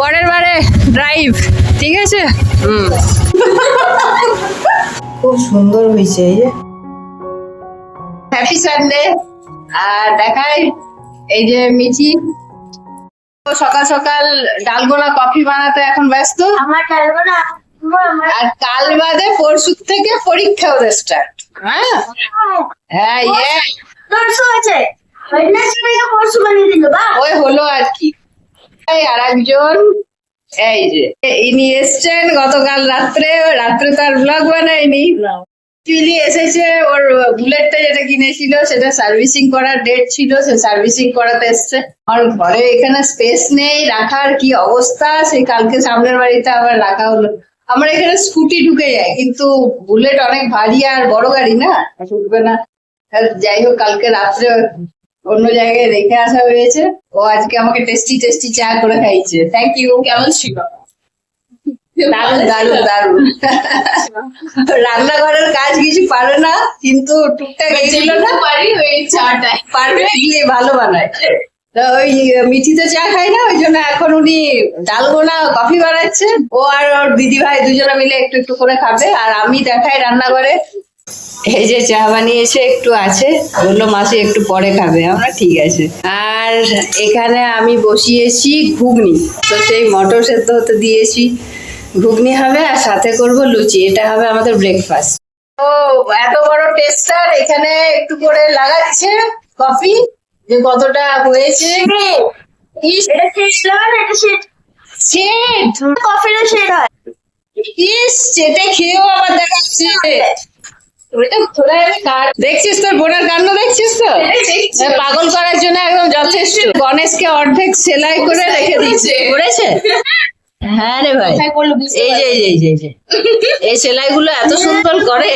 পরের বারে ড্রাইভ, ঠিক আছে? খুব সুন্দর হয়েছে। এই যে হ্যাপি সানডে। আর দেখাই এই যে মিঠি সকাল সকাল ডালগোনা কফি বানাতে এখন ব্যস্ত। আমার ডালগোনা আর কাল বাদে পরশু থেকে পরীক্ষা ওদের স্টার্ট। হ্যাঁ হ্যাঁ, ইয়ে পরশু আছে, পরশু বানিয়ে দিল বা ওই হলো আর কি। আর একজন এই যে ইনি এসছেন গতকাল রাত্রে তার ব্লগ বানায়নি, অ্যাকচুয়ালি এসেছে ওর বুলেটটা যেটা কিনেছিল সেটা সার্ভিসিং করার ডেট ছিল, সে সার্ভিসিং করাতে এসছে। আর ঘরে এখানে স্পেস নেই রাখার, কি অবস্থা, সেই কালকে সামনের বাড়িতে আবার রাখা হলো। আমার এখানে স্কুটি ঢুকে যায়, কিন্তু বুলেট অনেক ভারী আর বড় গাড়ি না, ঢুকবে না। যাই হোক কালকে রাত্রে অন্য জায়গায় রেখে আসা হয়েছে। ও আজকে আমাকে টেস্টি টেস্টি চা করে খাইছে। Thank you. কেমন ছিল? দারুন দারুন দারুন। রান্নাঘরের কাজ কিছু পারে না, কিন্তু টুকটাক এগুলো না পারি, ওই চাটাই পারফেক্টলি ভালো বানায়। তো ওই মিঠি তো চা খায় না, ওই জন্য এখন উনি ডালগোনা কফি বানাচ্ছে। ও আর ওর দিদি ভাই দুজনে মিলে একটু একটু করে খাবে, আর আমি দেখাই রান্নাঘরে এই যে চা বানিয়েছে, একটু আছে, বললো মাসি একটু পরে খাবে। আমরা ঠিক আছে। আর এখানে আমি বসিয়েছি ঘুগনি, তো সেই মটর সেদ্ধ হতে দিয়েছি। ঘুগনি হবে আর সাথে করব লুচি, এটা হবে আমাদের ব্রেকফাস্ট। ও এত বড় টেস্টার এখানে একটু করে লাগাচ্ছে কফি, যে কতটা হয়েছে। এটা শেষ লাগান, এটা শেষ সেট কফিটা শেষ হয়। ইস, চেটে খেয়েও আবার দেখাচ্ছে। দেখছিস তোর বোনের কাণ্ড, দেখছিস তো? পাগল করার জন্য একদম যথেষ্ট। গণেশকে অর্ধেক সেলাই করে রেখে দিচ্ছে, করেছে। হ্যাঁ রে ভাই, এই যে এই সেলাই গুলো এত সুন্দর করে।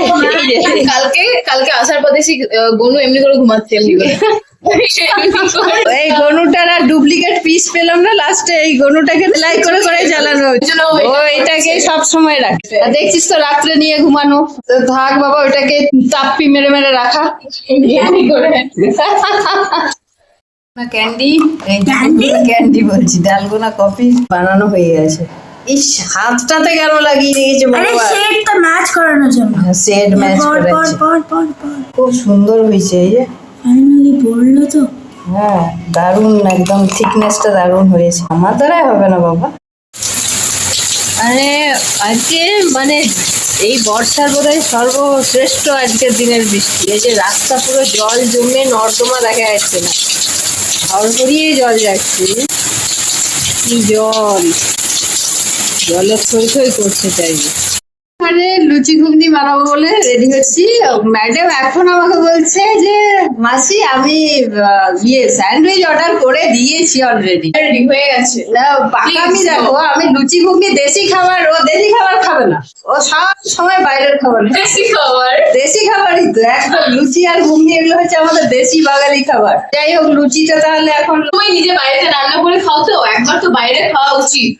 কালকে আসার পর দেখি গনু এমনি করে ঘুমাচ্ছে। এই গনুটার আর ডুপ্লিকেট পিস পেলাম না, লাস্টে এই গনুটাকে সেলাই করে করে চালানো হচ্ছে। ও এটাকে সব সময় রাখে। আর দেখছিস তো রাত্রে নিয়ে ঘুমানো। তো থাক বাবা, ওটাকে তাপ্পি মেরে মেরে রাখা। ক্যান্ডি, ক্যান্ডি বলছি, ডালগোনা কফি বানানো হয়ে গেছে। ইস, হাতটাতে কেন লাগিয়ে দিয়েছে আরে বাবা? শেড তো ম্যাচ করানোর জন্য। সেট ম্যাচ করেছে, খুব সুন্দর হয়েছে। এই যে ফাইনালি পড়লো তো। হ্যাঁ দারুন, একদম থিকনেসটা দারুন হয়েছে। আমার দ্বারাই হবে না বাবা। আরে আজকে মানে এই বর্ষার বোধহয় সর্বশ্রেষ্ঠ আজকের দিনের বৃষ্টি। এই যে রাস্তা পুরো জল জমে নর্দমা দেখা যাচ্ছে না, ভরভরিয়ে জল যাচ্ছে। কি জল, জলে থই থই করছে চাইবে। আরে লুচি ঘুগনি বানাবো বলে রেডি হচ্ছি। ম্যাডাম এখন আমাকে বলছে যে মাসি আমি স্যান্ডউইচ অর্ডার করে দিয়েছি অলরেডি, রেডি হয়ে গেছে। না পাকামি দেখো, আমি লুচি ঘুগনি দেশি খাবার, ও দেশি খাবার খাবে না, ও সব সময় বাইরের খাবার। দেশি খাবারই তো একদম, লুচি আর ঘুগনি এগুলো হচ্ছে আমাদের দেশি বাঙালি খাবার। যাই হোক লুচিটা তাহলে এখন তুমি নিজে বাড়িতে রান্না করে খাও তো, একবার তো বাইরে খাওয়া উচিত।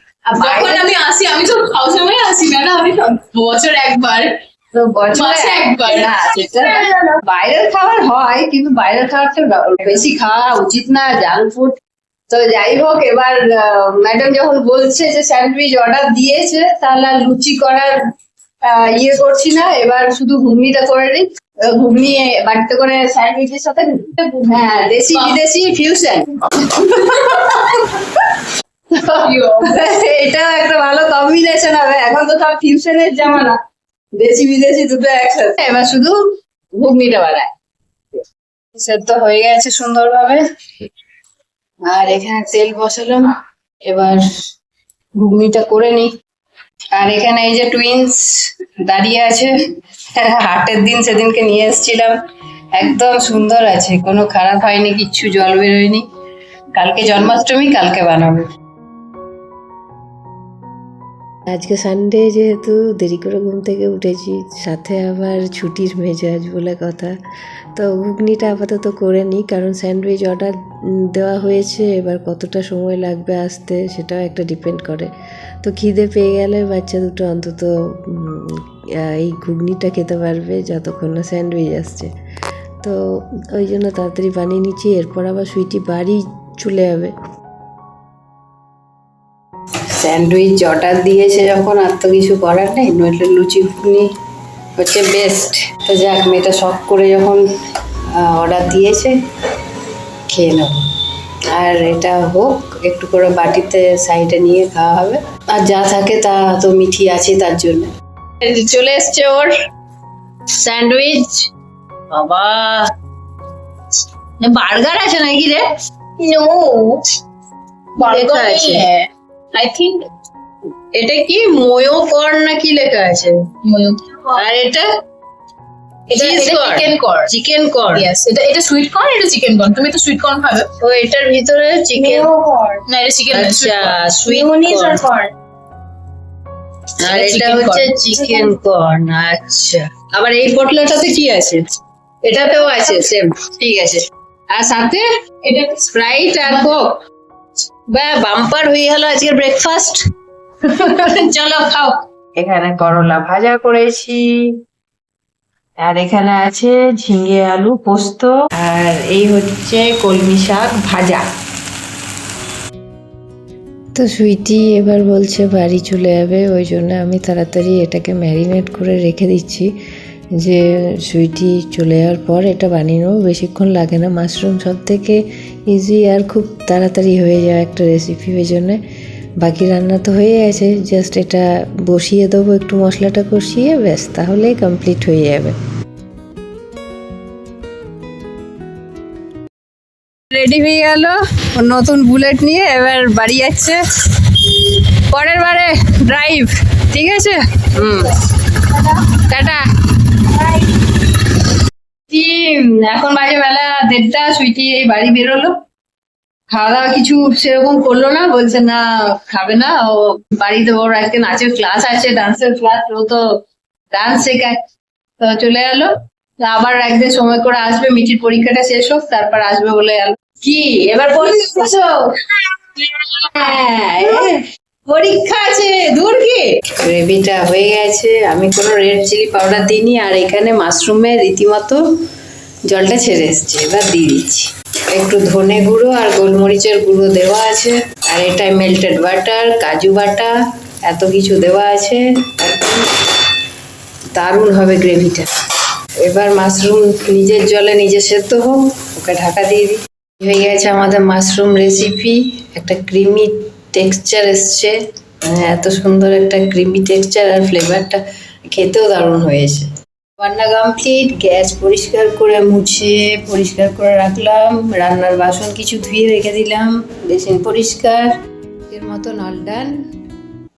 যখন আমি আসি, আমি তো খাওয়া সময় আসি না, আমি বছর একবার, তো বছরে একবার। না, সেটা বাইরের খাবার হয়, কিন্তু বাইরের খাবারটা বেশি খাওয়া উচিত না, জাঙ্ক ফুড। তো যাই হোক, এবার ম্যাডাম যখন বলছে যে স্যান্ডউইচ অর্ডার দিয়েছে, তাহলে আর লুচি করার ইয়ে করছি না, এবার শুধু ঘুগনিটা করে নিই। ঘুগনি বাড়িতে করে স্যান্ডউইচের সাথে, হ্যাঁ দেশি বিদেশি ফিউশন। এটাও একটা ভালো কম্বিনেশন হবে। এখন তো সব ফিউশনের জামানা, দেশি বিদেশি দুটো একসাথে। এবার শুধু ঘুগনিটা বানায়। সেদ্ধ হয়ে গেছে সুন্দরভাবে, আর এখানে তেল বসালাম, এবার ঘুগনিটা করে নি। আর এখানে এই যে টুইন্স দাঁড়িয়ে আছে, হাটের দিন সেদিনকে নিয়ে এসেছিলাম, একদম সুন্দর আছে, কোনো খারাপ হয়নি, কিচ্ছু জল বেরোয়নি। কালকে জন্মাষ্টমী, কালকে বানাবো। আজকে সানডে যেহেতু দেরি করে ঘুম থেকে উঠেছি, সাথে আবার ছুটির মেজাজ বলে কথা, তো ঘুগনিটা আপাতত করে নিই, কারণ স্যান্ডউইচ অর্ডার দেওয়া হয়েছে, এবার কতটা সময় লাগবে আসতে সেটাও একটা ডিপেন্ড করে। তো খিদে পেয়ে গেলে বাচ্চা দুটো অন্তত এই ঘুগনিটা খেতে পারবে যতক্ষণ না স্যান্ডউইচ আসছে। তো ওই জন্য তাড়াতাড়ি বানিয়ে নিচ্ছি, এরপর আবার সুইটি বাড়ি চলে যাবে। স্যান্ডউইচ অর্ডার দিয়েছে যখন আর তো কিছু করার নেই, নইলে লুচি ঘুগনি হচ্ছে বেস্ট। তো যাক, মেয়েটা শখ করে যখন অর্ডার দিয়েছে খেয়ে নেব। আর এটা হোক, একটু করে বাটিতে সাইডে নিয়ে খাওয়া হবে। আর যা থাকে তা তো মিঠি আছে তার জন্য। চলে এসছে ওর স্যান্ডউইচ। বাবা, বার্গার আছে নাকি রে? নো, লেখা আছে আই থিঙ্ক এটা কি ময়ো কর্ন না কি লেখা আছে? আর এটা chicken corn. Chicken corn. Yes, এটা সুইট কর্ন, এটা চিকেন কর্ন। তুমি তো সুইট কর্ন খাবে। ও এটার ভিতরে চিকেন, না, এটা চিকেন। আচ্ছা সুইট মিউনিস আর কর্ন। কর্ন। আর এটা এটা chicken হচ্ছে corn। Chicken corn. আচ্ছা, আবার এই পটলাটাতে কি আছে? এটাতেও আছে সেম, ঠিক আছে। আর সাথে এটা স্প্রাইট আর কোক। বা বাম্পার হয়ে গেল আজকে ব্রেকফাস্ট। চলো খাও। এখানে করলা ভাজা করেছি, আর এখানে আছে ঝিঙে আলু পোস্ত, আর এই হচ্ছে কলমি শাক ভাজা। তো সুইটি এবার বলছে বাড়ি চলে যাবে, ওই জন্য আমি তাড়াতাড়ি এটাকে ম্যারিনেট করে রেখে দিচ্ছি, যে সুইটি চলে যাওয়ার পর এটা বানিয়ে নেবো। বেশিক্ষণ লাগে না, মাশরুম সব থেকে ইজি আর খুব তাড়াতাড়ি হয়ে যায় একটা রেসিপি। ওই জন্যে বাকি রান্না তো হয়ে গেছে, জাস্ট এটা বসিয়ে দেবো, একটু মশলাটা কষিয়ে, ব্যাস তাহলেই কমপ্লিট হয়ে যাবে। রেডি হয়ে গেল নতুন বুলেট নিয়ে, এবার বাড়ি যাচ্ছে। পরের বারে ড্রাইভ, ঠিক আছে? টাটা। এখন বাজে বেলা 1:30, সুইটি এই বাড়ি বেরোলো। খাওয়া দাওয়া কিছু সেরকম করলো না, বলছে না খাবে না ও। বাড়িতে ওর আজকে নাচের ক্লাস আছে, ডান্সের ক্লাস, ও তো ডান্স শেখায়। তো চলে গেলো। আবার একদিন সময় করে আসবে, মিঠির পরীক্ষাটা শেষ হোক তারপর আসবে বলে গেল। কি এবার বলছো? পরীক্ষা আছে, দূর কি। গ্রেভিটা হয়ে গেছে, আমি কোনো রেড চিলি পাউডার দিইনি, আর এখানে মাশরুমে রীতিমতো জলটা ছেড়ে এসছে। এবার দিয়ে দিচ্ছি একটু ধনে গুঁড়ো আর গোলমরিচের গুঁড়ো দেওয়া আছে, আর এটাই মেল্টেড বাটার, কাজু বাটা, এত কিছু দেওয়া আছে। একদম দারুণ হবে গ্রেভিটা। এবার মাশরুম নিজের জলে নিজে সেদ্ধ হোক, ওকে ঢাকা দিয়ে দিই। হয়ে গেছে আমাদের মাশরুম রেসিপি। একটা ক্রিমি টেক্সচার এসছে, এত সুন্দর একটা ক্রিমি টেক্সচার, আর ফ্লেভারটা খেতেও দারুণ হয়েছে। রান্না কমপ্লিট। গ্যাস পরিষ্কার করে মুছে পরিষ্কার করে রাখলাম, রান্নার বাসন কিছু ধুয়ে রেখে দিলাম, বেসিন পরিষ্কার। এর মতন অল ডান।